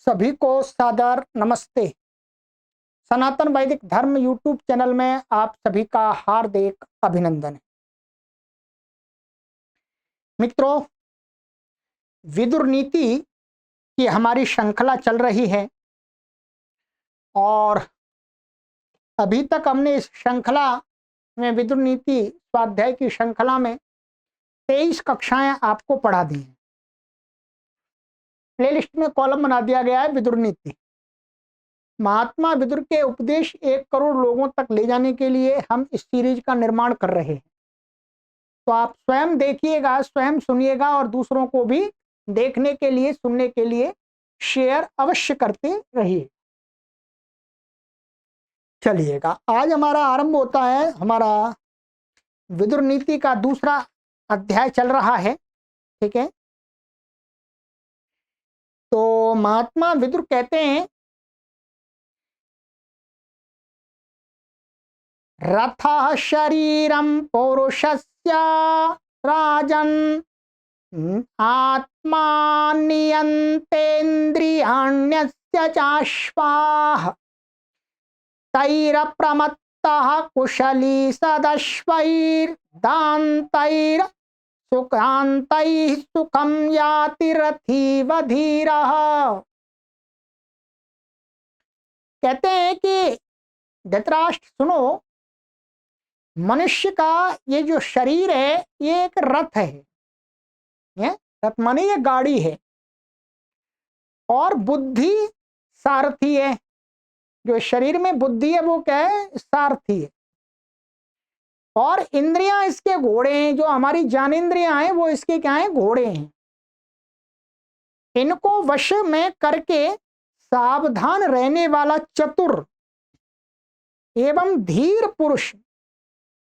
सभी को सादर नमस्ते। सनातन वैदिक धर्म यूट्यूब चैनल में आप सभी का हार्दिक अभिनंदन है। मित्रों, विदुर नीति की हमारी श्रृंखला चल रही है और अभी तक हमने इस श्रृंखला में विदुर नीति स्वाध्याय की श्रृंखला में 23 कक्षाएं आपको पढ़ा दी हैं। प्लेलिस्ट में कॉलम बना दिया गया है विदुर नीति। महात्मा विदुर के उपदेश 1 करोड़ लोगों तक ले जाने के लिए हम इस सीरीज का निर्माण कर रहे हैं। तो आप स्वयं देखिएगा, स्वयं सुनिएगा और दूसरों को भी देखने के लिए, सुनने के लिए शेयर अवश्य करते रहिए। चलिएगा, आज हमारा आरंभ होता है। हमारा विदुर नीति का दूसरा अध्याय चल रहा है। ठीक है, तो महात्मा विदुर कहते हैं, रथः शरीरं पौरुषस्य राजन् आत्मा नियन्तेन्द्रियाण्यस्य चाश्वाः तैरप्रमत्तः कुशली सदश्वैर्दान्तैः सुखान्तैः सुखं याति रथीव धीरः। कहते हैं कि धृतराष्ट्र सुनो, मनुष्य का ये जो शरीर है ये एक रथ है। ये रथ माने ये गाड़ी है और बुद्धि सारथी है। जो शरीर में बुद्धि है वो क्या है? सारथी है। और इंद्रियां इसके घोड़े हैं। जो हमारी ज्ञानेंद्रियां हैं वो इसके क्या हैं? घोड़े हैं। इनको वश में करके सावधान रहने वाला चतुर एवं धीर पुरुष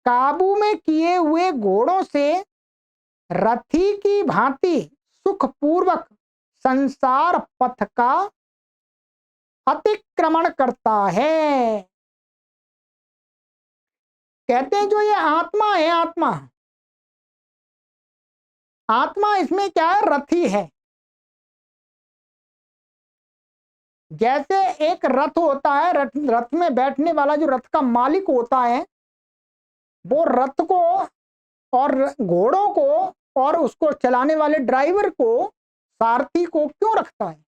काबू में किए हुए घोड़ों से रथी की भांति सुखपूर्वक संसार पथ का अतिक्रमण करता है। कहते हैं जो ये आत्मा है, आत्मा इसमें क्या है? रथी है। जैसे एक रथ होता है, रथ में बैठने वाला जो रथ का मालिक होता है वो रथ को और घोड़ों को और उसको चलाने वाले ड्राइवर को, सारथी को क्यों रखता है?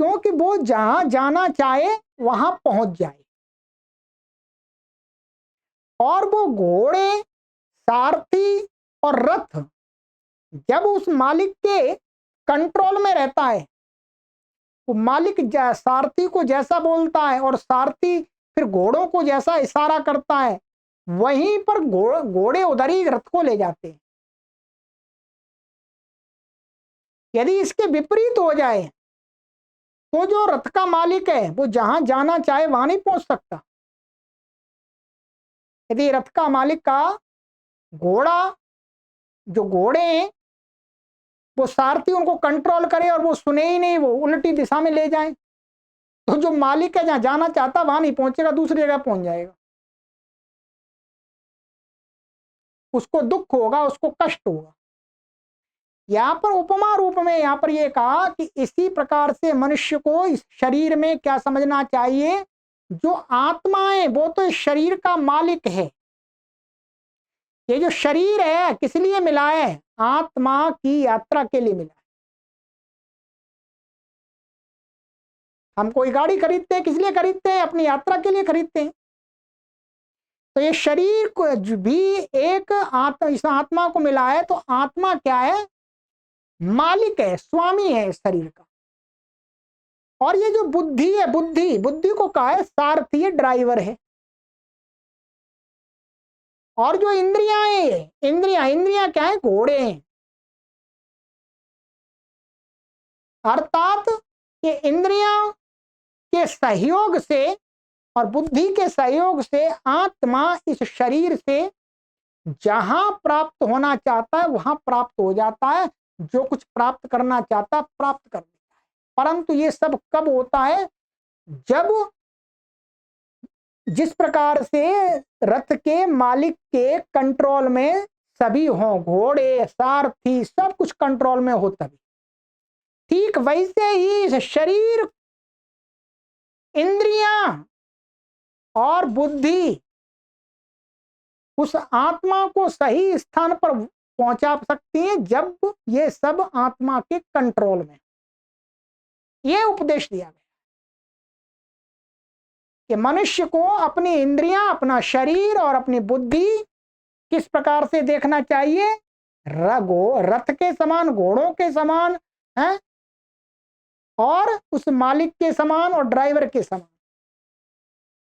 क्योंकि वो जहां जाना चाहे वहां पहुंच जाए। और वो घोड़े, सारथी और रथ जब उस मालिक के कंट्रोल में रहता है, वो मालिक सारथी को जैसा बोलता है और सारथी फिर घोड़ों को जैसा इशारा करता है, वहीं पर घोड़े उधर ही रथ को ले जाते हैं। यदि इसके विपरीत हो जाए तो जो रथ का मालिक है वो जहां जाना चाहे वहां नहीं पहुंच सकता। यदि रथ का मालिक का घोड़ा, जो घोड़े हैं वो सारथी उनको कंट्रोल करे और वो सुने ही नहीं, वो उल्टी दिशा में ले जाए, तो जो मालिक है जहां जाना चाहता वहां नहीं पहुंचेगा, दूसरी जगह पहुंच जाएगा। उसको दुख होगा, उसको कष्ट होगा। यहां पर उपमा रूप में यहां पर यह कहा कि इसी प्रकार से मनुष्य को इस शरीर में क्या समझना चाहिए? जो आत्मा है वो तो इस शरीर का मालिक है। ये जो शरीर है किस लिए मिला है? आत्मा की यात्रा के लिए मिला है। हम कोई गाड़ी खरीदते हैं, किस लिए खरीदते हैं? अपनी यात्रा के लिए खरीदते हैं। तो ये शरीर को भी एक इस आत्मा को मिला है। तो आत्मा क्या है? मालिक है, स्वामी है इस शरीर का। और ये जो बुद्धि है, बुद्धि को कहा है सारथी है, ड्राइवर है। और जो इंद्रियां हैं, इंद्रियां क्या है? घोड़े हैं। अर्थात ये इंद्रियां के सहयोग से और बुद्धि के सहयोग से आत्मा इस शरीर से जहां प्राप्त होना चाहता है वहां प्राप्त हो जाता है। जो कुछ प्राप्त करना चाहता है प्राप्त कर लेता है। परंतु ये सब कब होता है? जब जिस प्रकार से रथ के मालिक के कंट्रोल में सभी हों, घोड़े, सारथी, सब कुछ कंट्रोल में हो तभी। ठीक वैसे ही इस शरीर, इंद्रियां और बुद्धि उस आत्मा को सही स्थान पर पहुंचा सकती हैं जब ये सब आत्मा के कंट्रोल में। ये उपदेश दिया गया कि मनुष्य को अपनी इंद्रियां, अपना शरीर और अपनी बुद्धि किस प्रकार से देखना चाहिए? रथ के समान, घोड़ों के समान है, और उस मालिक के समान और ड्राइवर के समान।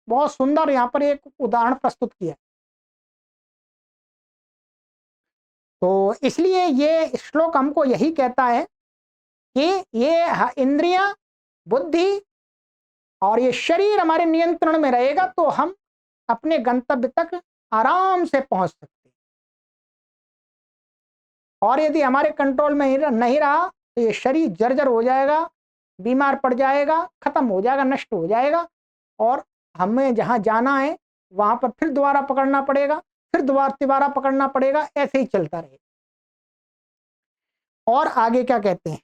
बहुत सुंदर यहां पर एक उदाहरण प्रस्तुत किया। तो इसलिए ये श्लोक हमको यही कहता है कि ये इंद्रियां, बुद्धि और ये शरीर हमारे नियंत्रण में रहेगा तो हम अपने गंतव्य तक आराम से पहुंच सकते हैं। और यदि हमारे कंट्रोल में नहीं रहा तो ये शरीर जर्जर हो जाएगा, बीमार पड़ जाएगा, खत्म हो जाएगा, नष्ट हो जाएगा, और हमें जहां जाना है वहां पर फिर दोबारा पकड़ना पड़ेगा, फिर दोबारा पकड़ना पड़ेगा, ऐसे ही चलता रहेगा। और आगे क्या कहते हैं?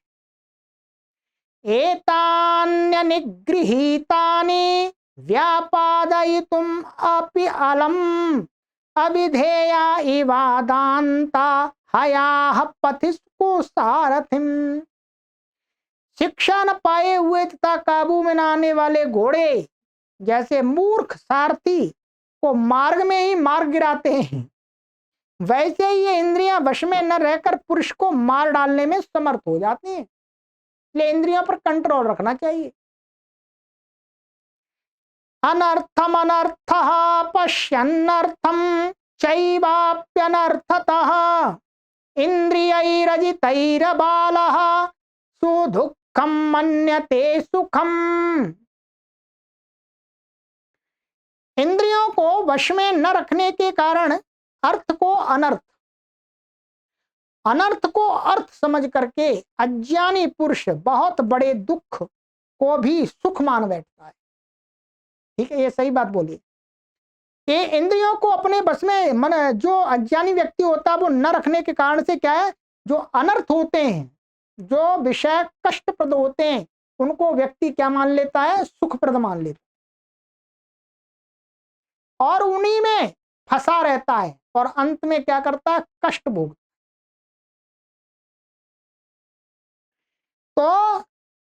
एतान्य निगृहीतानि व्यापादयितुम अपि अलम अविधेया इवादांता हयाः पथिस्को सारथिम। शिक्षा न पाए हुए तथा काबू में न आने वाले घोड़े जैसे मूर्ख सारथी को मार्ग में ही मार गिराते हैं, वैसे ही ये इंद्रियां वश में न रहकर पुरुष को मार डालने में समर्थ हो जाती हैं। इसलिए इंद्रियों पर कंट्रोल रखना चाहिए। अनर्थम अनर्थः पश्यन्नर्थम चैवाप्यनर्थतः इंद्रियैरजितैरबालः सुदुःखम मन्यते सुखम। इंद्रियों को वश में न रखने के कारण अर्थ को अनर्थ, अनर्थ को अर्थ समझ करके अज्ञानी पुरुष बहुत बड़े दुख को भी सुख मान बैठता है। ठीक है, ये सही बात बोली कि इंद्रियों को अपने बस में मन, जो अज्ञानी व्यक्ति होता है वो न रखने के कारण से क्या है, जो अनर्थ होते हैं, जो विषय कष्टप्रद होते हैं, उनको व्यक्ति क्या मान लेता है? सुखप्रद मान लेता है, और उन्हीं में फंसा रहता है और अंत में क्या करता है? कष्ट भोगता। तो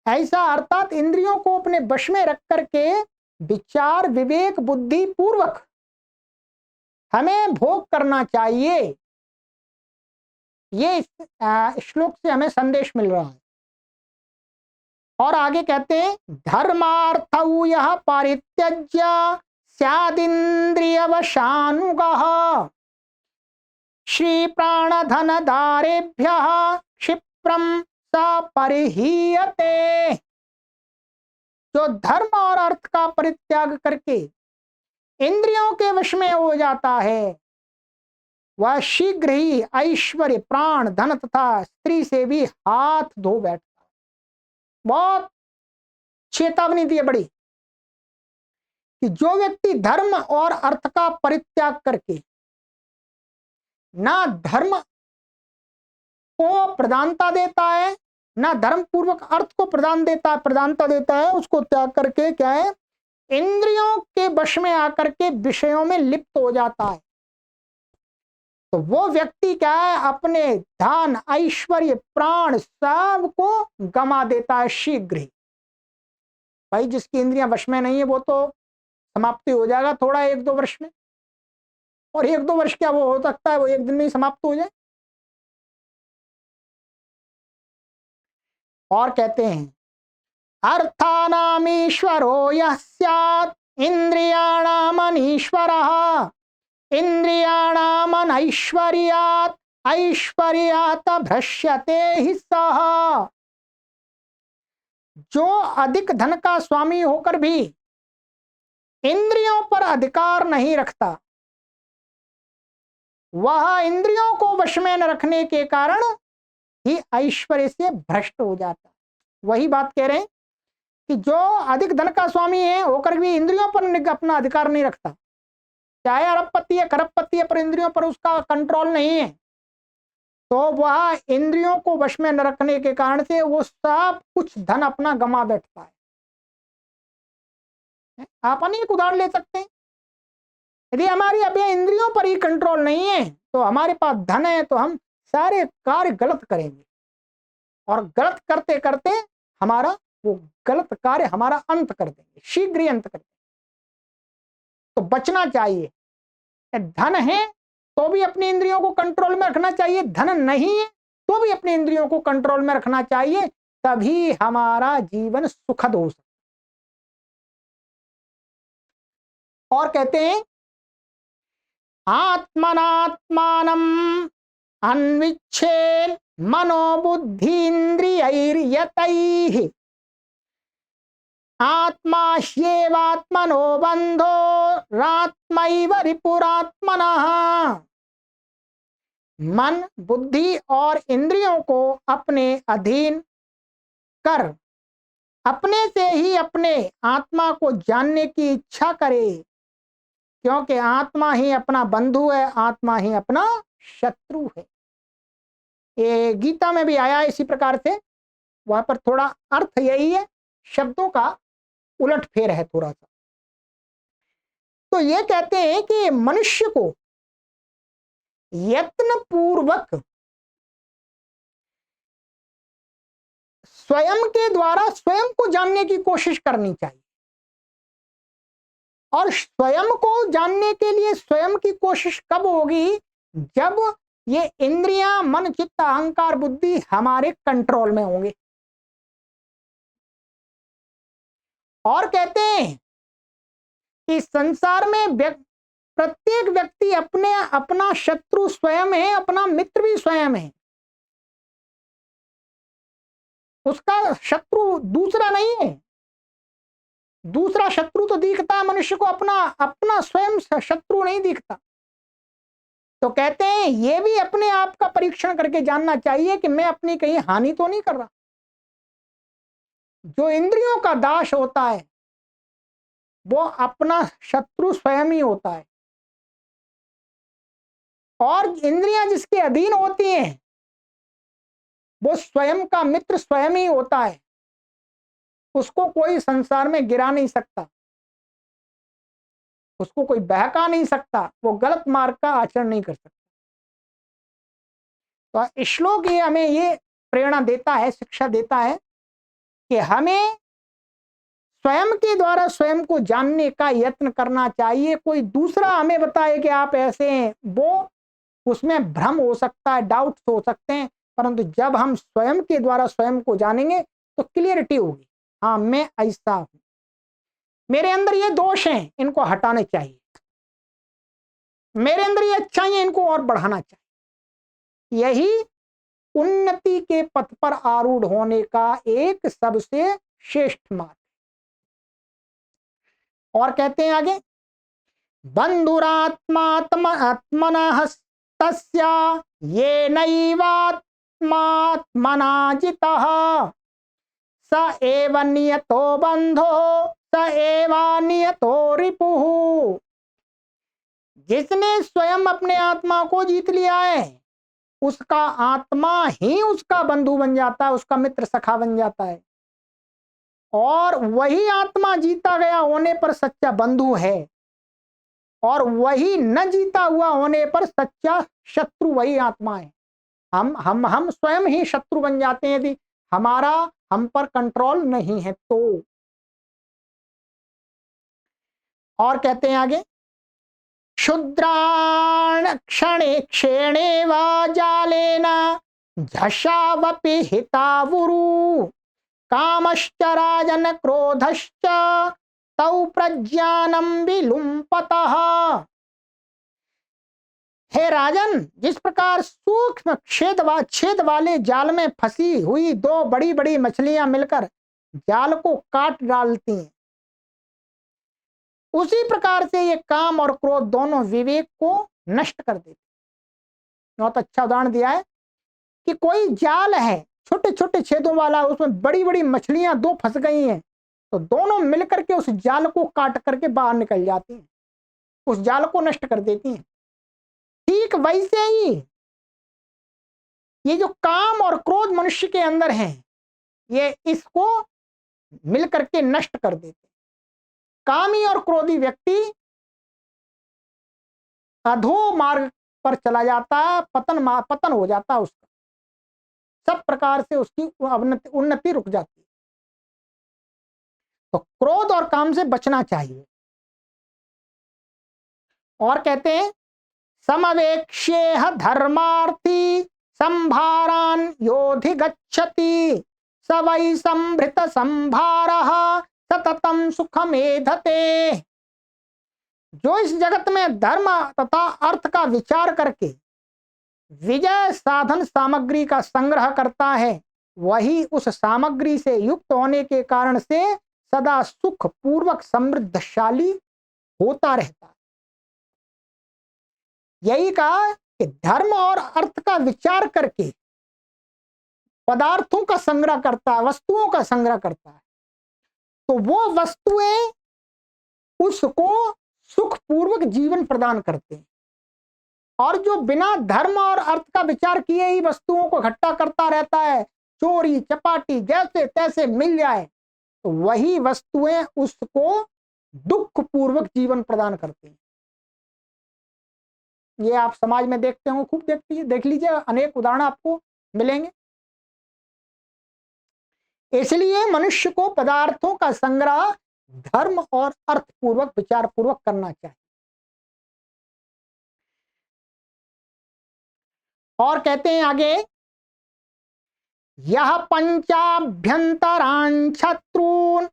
ऐसा अर्थात इंद्रियों को अपने वश में रख करके विचार विवेक बुद्धि पूर्वक हमें भोग करना चाहिए। ये श्लोक से हमें संदेश मिल रहा है। और आगे कहते हैं धर्मार्थौ यः परित्यज्य स्यादिन्द्रियवशानुगः श्री प्राणधनधारेभ्यः क्षिप्रम स परिहीयते। जो धर्म और अर्थ का परित्याग करके इंद्रियों के वश में हो जाता है, वह शीघ्र ही ऐश्वर्य, प्राण, धन तथा स्त्री से भी हाथ धो बैठता है। बहुत चेतावनी दी है बड़ी कि जो व्यक्ति धर्म और अर्थ का परित्याग करके ना धर्म को प्रधानता देता है, ना धर्म पूर्वक अर्थ को प्रधानता देता है, उसको त्याग करके क्या है, इंद्रियों के वश में आकर के विषयों में लिप्त हो जाता है, तो वो व्यक्ति क्या है, अपने धन, ऐश्वर्य, प्राण सब को गमा देता है शीघ्र ही। भाई जिसकी इंद्रियां वश में नहीं है वो तो समाप्ति हो जाएगा थोड़ा 1-2 वर्ष में, और 1-2 वर्ष क्या वो हो सकता है वो एक दिन में ही समाप्त हो जाए। और कहते हैं अर्थानामीश्वरो यः स्यात् इंद्रियाणामनीश्वरः इंद्रियाणामनैश्वर्यात् ऐश्वर्यात् भ्रश्यते हि सः। जो अधिक धन का स्वामी होकर भी इंद्रियों पर अधिकार नहीं रखता, वह इंद्रियों को वश में न रखने के कारण ही ऐश्वर्य से भ्रष्ट हो जाता। वही बात कह रहे हैं कि जो अधिक धन का स्वामी है होकर भी इंद्रियों पर अपना अधिकार नहीं रखता, चाहे अरबपति है, खरबपति है, पर इंद्रियों पर उसका कंट्रोल नहीं है, तो वह इंद्रियों को वश में न रखने के कारण से वो सब कुछ धन अपना गंवा बैठता है। आप अनेक उदाहरण ले सकते हैं। यदि हमारी अभी इंद्रियों पर ही कंट्रोल नहीं है तो हमारे पास धन है तो हम सारे कार्य गलत करेंगे और गलत करते करते हमारा वो गलत कार्य हमारा अंत कर देंगे, शीघ्र ही अंत कर देंगे। तो बचना चाहिए। धन है तो भी अपनी इंद्रियों को कंट्रोल में रखना चाहिए, धन नहीं है तो भी अपनी इंद्रियों को कंट्रोल में रखना चाहिए, तभी हमारा जीवन सुखद हो सकता। और कहते हैं आत्मनात्मानम अन्विच्छेद मनोबुद्धीन्द्रियैर्यतैः आत्माह्येवात्मनो बंधो रात्मैव रिपुरात्मनः। मन, बुद्धि और इंद्रियों को अपने अधीन कर अपने से ही अपने आत्मा को जानने की इच्छा करे, क्योंकि आत्मा ही अपना बंधु है, आत्मा ही अपना शत्रु है। ये गीता में भी आया इसी प्रकार से, वहां पर थोड़ा अर्थ यही है, शब्दों का उलट फेर है थोड़ा सा। तो ये कहते हैं कि मनुष्य को यत्न पूर्वक स्वयं के द्वारा स्वयं को जानने की कोशिश करनी चाहिए। और स्वयं को जानने के लिए स्वयं की कोशिश कब होगी? जब ये इंद्रियां, मन, चित्त, अहंकार, बुद्धि हमारे कंट्रोल में होंगे। और कहते हैं कि संसार में प्रत्येक व्यक्ति अपने अपना शत्रु स्वयं है, अपना मित्र भी स्वयं है। उसका शत्रु दूसरा नहीं है। दूसरा शत्रु तो दिखता है मनुष्य को, अपना स्वयं शत्रु नहीं दिखता। तो कहते हैं ये भी अपने आप का परीक्षण करके जानना चाहिए कि मैं अपनी कहीं हानि तो नहीं कर रहा। जो इंद्रियों का दास होता है वो अपना शत्रु स्वयं ही होता है, और इंद्रियां जिसके अधीन होती हैं वो स्वयं का मित्र स्वयं ही होता है। उसको कोई संसार में गिरा नहीं सकता, उसको कोई बहका नहीं सकता, वो गलत मार्ग का आचरण नहीं कर सकता। तो श्लोक ये हमें ये प्रेरणा देता है, शिक्षा देता है कि हमें स्वयं के द्वारा स्वयं को जानने का यत्न करना चाहिए। कोई दूसरा हमें बताए कि आप ऐसे हैं, वो उसमें भ्रम हो सकता है, डाउट्स हो सकते हैं, परंतु जब हम स्वयं के द्वारा स्वयं को जानेंगे तो क्लियरिटी होगी, हाँ मैं ऐसा हूं, मेरे अंदर ये दोष हैं, इनको हटाने चाहिए, मेरे अंदर ये अच्छाई है, इनको और बढ़ाना चाहिए। यही उन्नति के पथ पर आरूढ़ होने का एक सबसे श्रेष्ठ मार्ग। और कहते हैं आगे, बंधुरात्मात्मनः तस्य येनैवात्मात्मना जितः स एव नियतो बंधो स एव नियतो रिपुः। जिसने स्वयं अपने आत्मा को जीत लिया है उसका आत्मा ही उसका बंधु बन जाता है, उसका मित्र सखा बन जाता है, और वही आत्मा जीता गया होने पर सच्चा बंधु है, और वही न जीता हुआ होने पर सच्चा शत्रु वही आत्मा है। हम स्वयं ही शत्रु बन जाते हैं यदि हमारा हम पर कंट्रोल नहीं है तो। और कहते हैं आगे, क्षुद्राण क्षणे क्षेणे वा जालेन झषावपि हितावुरु कामश्च राजन क्रोधश्च तौ प्रज्ञानम विलुम्पतः। हे राजन, जिस प्रकार सूक्ष्म छेद वाले जाल में फंसी हुई दो बड़ी बड़ी मछलियां मिलकर जाल को काट डालती हैं, उसी प्रकार से ये काम और क्रोध दोनों विवेक को नष्ट कर देते। बहुत अच्छा उदाहरण दिया है कि कोई जाल है छोटे छोटे छेदों वाला, उसमें बड़ी बड़ी मछलियां दो फंस गई हैं, तो दोनों मिलकर के उस जाल को काट करके बाहर निकल जाती हैं, उस जाल को नष्ट कर देती हैं। ठीक वैसे ही ये जो काम और क्रोध मनुष्य के अंदर हैं, ये इसको मिलकर के नष्ट कर देते। कामी और क्रोधी व्यक्ति अधो मार्ग पर चला जाता है, पतन हो जाता है उसका, सब प्रकार से उसकी उन्नति रुक जाती है। तो क्रोध और काम से बचना चाहिए। और कहते हैं समवेक्ष्येह धर्मार्थी संभारान योधि गच्छति स वै संभृत संभारः सततम सुखमेधते। जो इस जगत में धर्म तथा अर्थ का विचार करके विजय साधन सामग्री का संग्रह करता है, वही उस सामग्री से युक्त होने के कारण से सदा सुख पूर्वक समृद्धशाली होता रहता है। यही कहा कि धर्म और अर्थ का विचार करके पदार्थों का संग्रह करता है, वस्तुओं का संग्रह करता है, तो वो वस्तुएं उसको सुखपूर्वक जीवन प्रदान करते हैं। और जो बिना धर्म और अर्थ का विचार किए ही वस्तुओं को इकट्ठा करता रहता है, चोरी चपाटी जैसे तैसे मिल जाए, तो वही वस्तुएं उसको दुख पूर्वक जीवन प्रदान करती हैं। ये आप समाज में देखते हो, खूब देख लीजिए, अनेक उदाहरण आपको मिलेंगे। इसलिए मनुष्य को पदार्थों का संग्रह धर्म और अर्थ पूर्वक विचार पूर्वक करना चाहिए। और कहते हैं आगे, यह पंचाभ्यंतरान शत्रून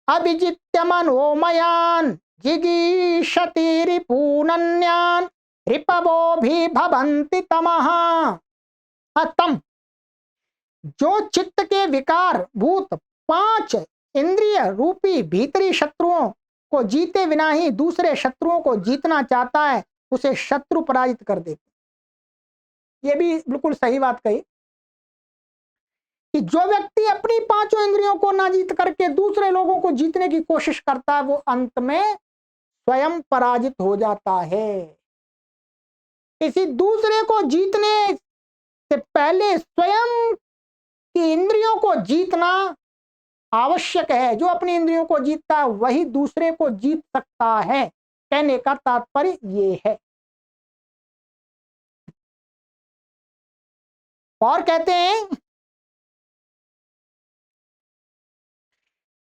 अभिजित्य मनोमयान जिगीषति रिपूनन्यान रिपवो भी भवन्ति तमः। तम, जो चित्त के विकार भूत 5 इंद्रिय रूपी भीतरी शत्रुओं को जीते बिना ही दूसरे शत्रुओं को जीतना चाहता है, उसे शत्रु पराजित कर देते। ये भी बिल्कुल सही बात कही कि जो व्यक्ति अपनी 5 इंद्रियों को ना जीत करके दूसरे लोगों को जीतने की कोशिश करता है, वो अंत में स्वयं पराजित हो जाता है। किसी दूसरे को जीतने से पहले स्वयं की इंद्रियों को जीतना आवश्यक है। जो अपनी इंद्रियों को जीतता है वही दूसरे को जीत सकता है। कहने का तात्पर्य ये है। और कहते हैं,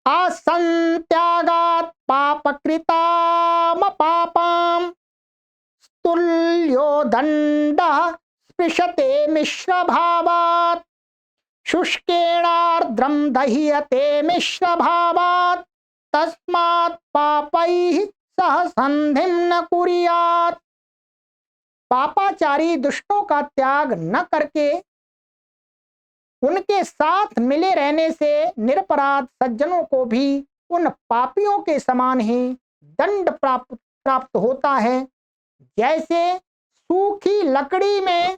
असंत्यागात पापकृताम पापाम तुल्यो दंडः स्पृशते मिश्र भावात् शुष्केणार्द्रं दह्यते मिश्र भावात् तस्मात् पापैः सह संधिं न कुर्यात्। पापाचारी दुष्टों का त्याग न करके उनके साथ मिले रहने से निरपराध सज्जनों को भी उन पापियों के समान ही दंड प्राप्त होता है। जैसे सूखी लकड़ी में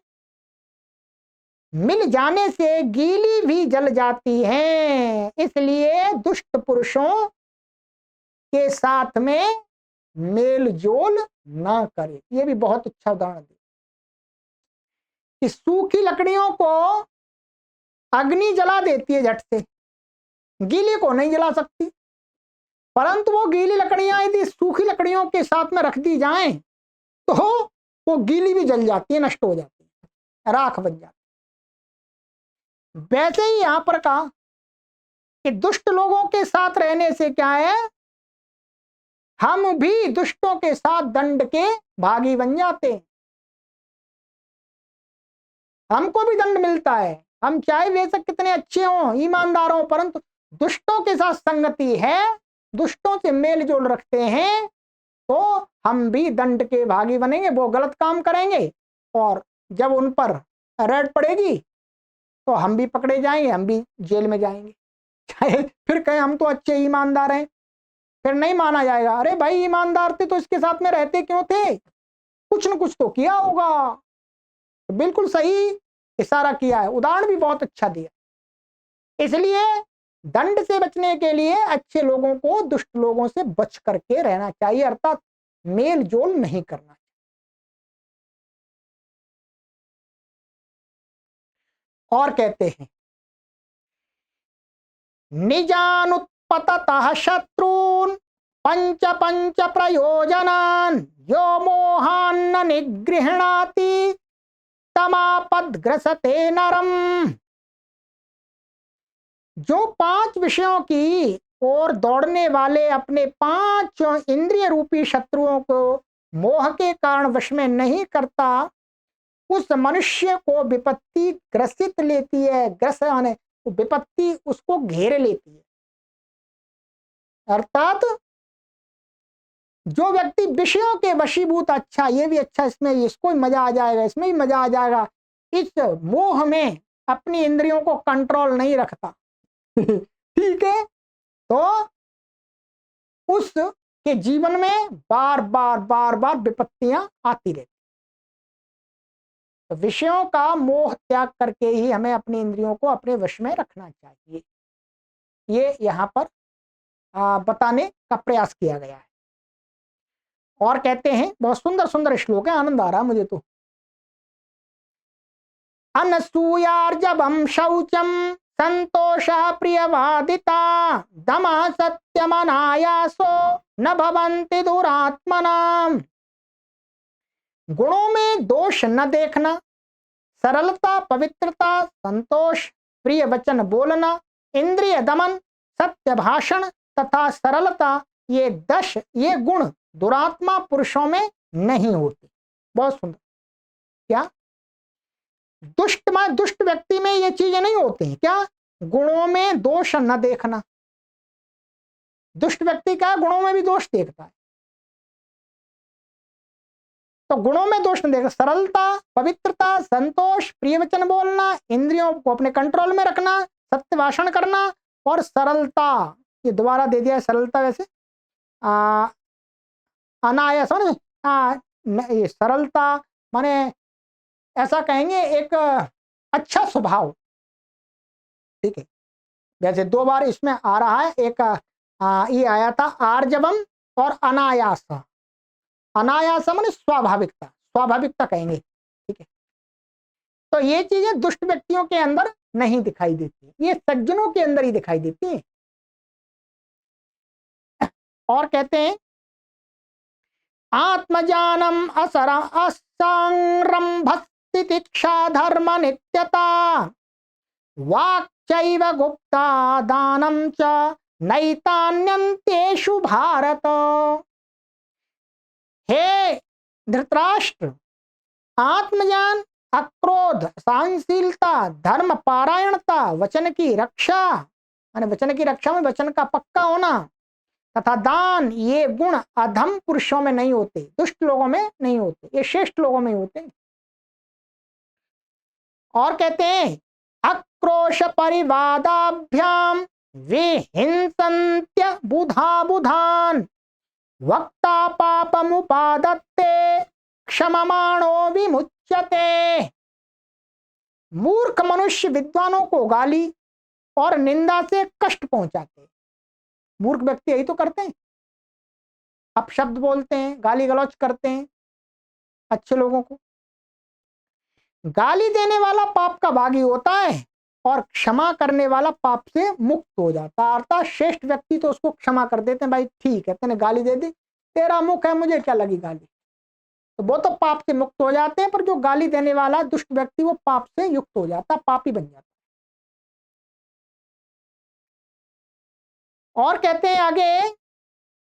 मिल जाने से गीली भी जल जाती है, इसलिए दुष्ट पुरुषों के साथ में मेल जोल ना करे। ये भी बहुत अच्छा उदाहरण है कि सूखी लकड़ियों को अग्नि जला देती है झट से, गीली को नहीं जला सकती। परंतु वो गीली लकड़ियां यदि सूखी लकड़ियों के साथ में रख दी जाएं तो वो गीली भी जल जाती है, नष्ट हो जाती है, राख बन जाती है। वैसे ही यहां पर कहा कि दुष्ट लोगों के साथ रहने से क्या है, हम भी दुष्टों के साथ दंड के भागी बन जाते हैं। हमको भी दंड मिलता है। हम चाहे बेशक कितने अच्छे हों, ईमानदार हों, परंतु दुष्टों के साथ संगति है, दुष्टों से मेल जोल रखते हैं, तो हम भी दंड के भागी बनेंगे। वो गलत काम करेंगे और जब उन पर रेड पड़ेगी तो हम भी पकड़े जाएंगे, हम भी जेल में जाएंगे। चाहे फिर कहें हम तो अच्छे ईमानदार हैं, फिर नहीं माना जाएगा। अरे भाई ईमानदार थे तो इसके साथ में रहते क्यों थे? कुछ न कुछ तो किया होगा। तो बिल्कुल सही इशारा किया है, उदाहरण भी बहुत अच्छा दिया। इसलिए दंड से बचने के लिए अच्छे लोगों को दुष्ट लोगों से बच करके रहना चाहिए, अर्थात मेल जोल नहीं करना चाहिए। और कहते हैं निजानुत्पततः शत्रून् पंच पंच प्रयोजनान् यो मोहान्न निगृह्णाति तमापद्ग्रसते नरम। जो 5 विषयों की ओर दौड़ने वाले अपने 5 इंद्रिय रूपी शत्रुओं को मोह के कारण वश में नहीं करता, उस मनुष्य को विपत्ति ग्रसित लेती है। ग्रस यानी विपत्ति उसको घेरे लेती है। अर्थात जो व्यक्ति विषयों के वशीभूत, अच्छा ये भी अच्छा, इसमें इसको भी मजा आ जाएगा, इसमें भी मजा आ जाएगा, इस मोह में अपनी इंद्रियों को कंट्रोल नहीं रखता ठीक है, तो उसके जीवन में बार बार विपत्तियां आती रहती। तो विषयों का मोह त्याग करके ही हमें अपनी इंद्रियों को अपने वश में रखना चाहिए, ये यहाँ पर बताने का प्रयास किया गया है। और कहते हैं, बहुत सुंदर सुंदर श्लोक है, आनंद आ रहा मुझे तो। अनसूयार्जवम शौचम संतोष प्रियवादिता दम सत्यमनायासो न भवन्ति दुरात्मनाम। गुणों में दोष न देखना, सरलता, पवित्रता, संतोष, प्रिय वचन बोलना, इंद्रिय दमन, सत्य भाषण तथा सरलता, ये गुण दुरात्मा पुरुषों में नहीं होते। बहुत सुंदर। क्या दुष्ट व्यक्ति में ये चीजें नहीं होती हैं? क्या गुणों में दोष न देखना। दुष्ट व्यक्ति क्या गुणों में भी दोष देखता है, तो गुणों में दोष न देखना, सरलता, पवित्रता, संतोष, प्रिय वचन बोलना, इंद्रियों को अपने कंट्रोल में रखना, सत्य भाषण करना और सरलता। ये दोबारा दे दिया है सरलता, वैसे अनायास, ये सरलता माने ऐसा कहेंगे एक अच्छा स्वभाव। ठीक है, वैसे 2 बार इसमें आ रहा है, एक ये आया था आर्जवम और अनायास। अनायास माने स्वाभाविकता, स्वाभाविकता कहेंगे। ठीक है, तो ये चीजें दुष्ट व्यक्तियों के अंदर नहीं दिखाई देती, ये सज्जनों के अंदर ही दिखाई देती है। और कहते हैं आत्मजानम असंरंभस्तितिक्षा धर्म नित्यता वाक्चैव गुप्ता दानम च नैतान्यन्तेषु भारत। हे धृतराष्ट्र, आत्मज्ञान, अक्रोध, सहनशीलता, धर्म पारायणता, वचन की रक्षा, माने वचन की रक्षा में वचन का पक्का होना तथा दान, ये गुण अधम पुरुषों में नहीं होते, दुष्ट लोगों में नहीं होते, ये श्रेष्ठ लोगों में होते हैं। और कहते हैं अक्रोश परिवादाभ्याम विहिंसन्त्य बुधा बुधान वक्ता पापमुपादत्ते क्षममाणो विमुच्यते। मूर्ख मनुष्य विद्वानों को गाली और निंदा से कष्ट पहुंचाते। मूर्ख व्यक्ति यही तो करते हैं, अपशब्द बोलते हैं, गाली गलौज करते हैं अच्छे लोगों को। गाली देने वाला पाप का भागी होता है और क्षमा करने वाला पाप से मुक्त हो जाता है। अर्थात श्रेष्ठ व्यक्ति तो उसको क्षमा कर देते हैं, भाई ठीक है तूने गाली दे दी, तेरा मुख है, मुझे क्या लगी गाली, तो वो तो पाप से मुक्त हो जाते हैं। पर जो गाली देने वाला दुष्ट व्यक्ति वो पाप से युक्त हो जाता, पापी बन जाता। और कहते हैं आगे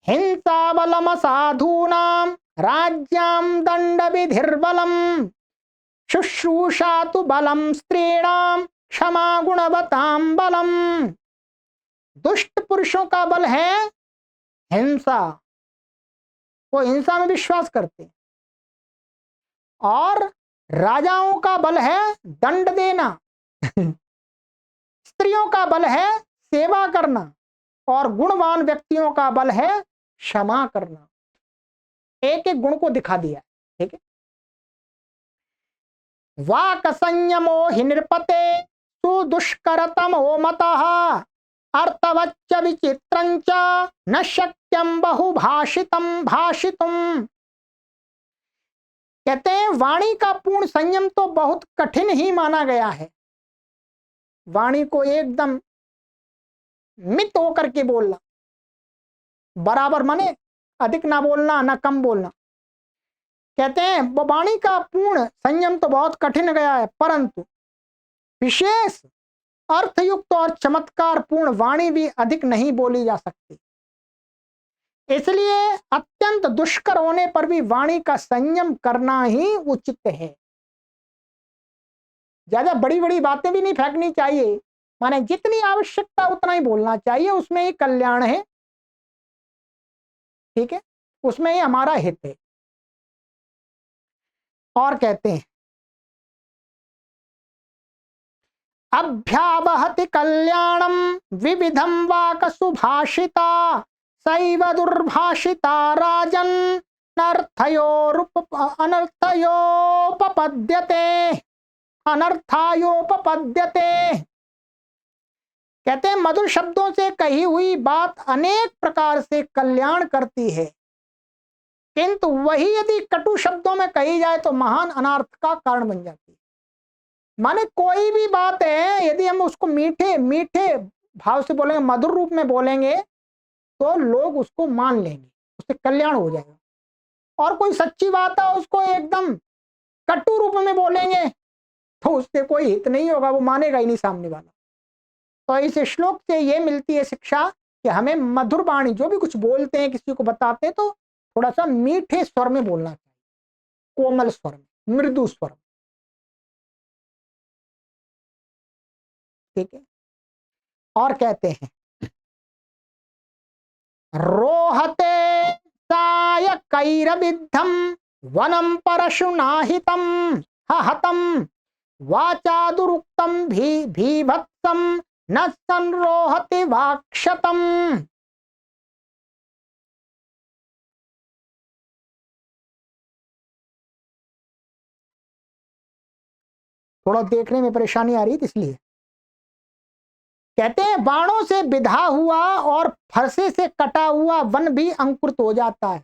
हिंसा बलम साधूनाम राज्याम दंड विधिर्बलम शुश्रूषा तु बलम स्त्रीणाम क्षमा गुणवताम बलम। दुष्ट पुरुषों का बल है हिंसा, वो हिंसा में विश्वास करते हैं। और राजाओं का बल है दंड देना स्त्रियों का बल है सेवा करना और गुणवान व्यक्तियों का बल है क्षमा करना। एक एक गुण को दिखा दिया। ठीक है, वाक संयमो हि नृपते सुदुष्करतमो मतः अर्थवच्च विचित्रंच न शक्यम बहुभाषितम भाषितुम। कहते हैं वाणी का पूर्ण संयम तो बहुत कठिन ही माना गया है, वाणी को एकदम मित होकर के बोलना, बराबर माने अधिक ना बोलना ना कम बोलना। कहते हैं वो वाणी का पूर्ण संयम तो बहुत कठिन गया है, परंतु विशेष अर्थयुक्त और चमत्कार पूर्ण वाणी भी अधिक नहीं बोली जा सकती। इसलिए अत्यंत दुष्कर होने पर भी वाणी का संयम करना ही उचित है। ज्यादा बड़ी बड़ी बातें भी नहीं फेंकनी चाहिए, माने जितनी आवश्यकता उतना ही बोलना चाहिए, उसमें ही कल्याण है, ठीक है, उसमें ही हमारा हित है। और कहते हैं अभ्यावहति कल्याणम विविधम वाक सुभाषिता सैव दुर्भाषिता राजन अनर्थयोपपद्यते अनर्थायोपपद्यते। कहते हैं मधुर शब्दों से कही हुई बात अनेक प्रकार से कल्याण करती है, किंतु वही यदि कटु शब्दों में कही जाए तो महान अनर्थ का कारण बन जाती है। माने कोई भी बात है यदि हम उसको मीठे मीठे भाव से बोलेंगे, मधुर रूप में बोलेंगे, तो लोग उसको मान लेंगे, उससे कल्याण हो जाएगा। और कोई सच्ची बात है उसको एकदम कटु रूप में बोलेंगे तो उससे कोई हित नहीं होगा, वो मानेगा ही नहीं सामने वाला। तो इस श्लोक से ये मिलती है शिक्षा कि हमें मधुर वाणी, जो भी कुछ बोलते हैं किसी को बताते हैं तो थोड़ा सा मीठे स्वर में बोलना चाहिए, कोमल स्वर में, मृदु स्वर में, ठीक है। और कहते हैं रोहते साय कैरविद्धम वनम परशुनाहितम हतम वाचा दुरुक्तम भीभत्सम न संरोहति वाक्षतम। थोड़ा देखने में परेशानी आ रही थी इसलिए। कहते हैं बाणों से बिधा हुआ और फरसे से कटा हुआ वन भी अंकुरित हो जाता है।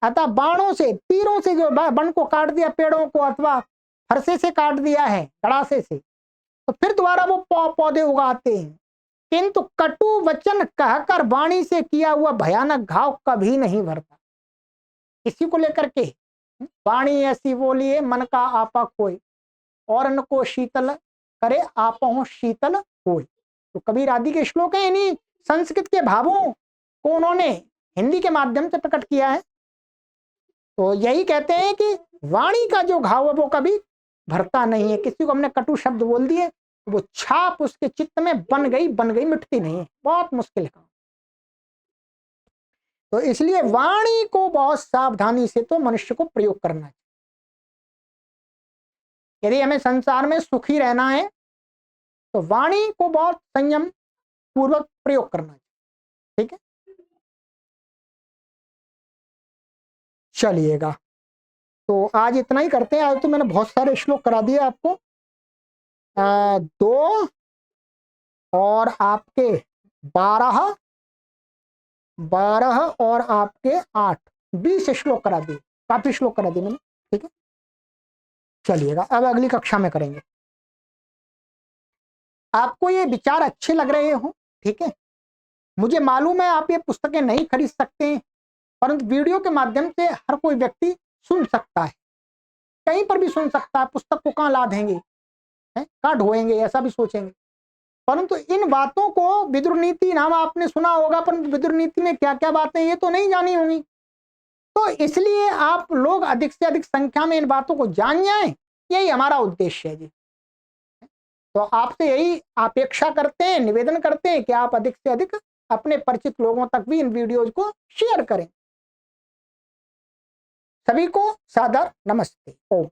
अतः बाणों से, तीरों से जो वन को काट दिया, पेड़ों को, अथवा फरसे से काट दिया है, गड़ासे से, तो फिर दोबारा वो पौधे उगाते हैं। किंतु कटु वचन कहकर वाणी से किया हुआ भयानक घाव कभी नहीं भरता। इसी को लेकर के वाणी ऐसी बोली है मन का आपा खोए, और न को शीतल करे आपहो शीतल होए। तो कबीर आदि के श्लोक है, इन्हीं संस्कृत के भावों को उन्होंने हिंदी के माध्यम से प्रकट किया है। तो यही कहते हैं कि वाणी का जो घाव है वो कभी भरता नहीं है। किसी को हमने कटु शब्द बोल दिए तो वो छाप उसके चित्त में बन गई, मिटती नहीं है, बहुत मुश्किल है। तो इसलिए वाणी को बहुत सावधानी से तो मनुष्य को प्रयोग करना है। यदि हमें संसार में सुखी रहना है तो वाणी को बहुत संयम पूर्वक प्रयोग करना है, ठीक है। चलिएगा, तो आज इतना ही करते हैं। आज तो मैंने बहुत सारे श्लोक करा दिए आपको, 2 और आपके 12 और आपके 8, 20 श्लोक करा दिए, काफी श्लोक करा दिए मैंने, ठीक है। चलिएगा, अब अगली कक्षा में करेंगे। आपको ये विचार अच्छे लग रहे हो, ठीक है। मुझे मालूम है आप ये पुस्तकें नहीं खरीद सकते हैं, परंतु वीडियो के माध्यम से हर कोई व्यक्ति सुन सकता है, कहीं पर भी सुन सकता है। पुस्तक को कहाँ ला देंगे, कहाँ ढोएंगे, ऐसा भी सोचेंगे। परंतु इन बातों को, विदुर नीति नाम आपने सुना होगा, परंतु विदुर नीति में क्या क्या बातें ये तो नहीं जानी होंगी। तो इसलिए आप लोग अधिक से अधिक संख्या में इन बातों को जान जाएं, यही हमारा उद्देश्य है जी। तो आपसे यही अपेक्षा करते हैं, निवेदन करते हैं कि आप अधिक से अधिक अपने परिचित लोगों तक भी इन वीडियोज को शेयर करें। सभी को सादर नमस्ते। ओम।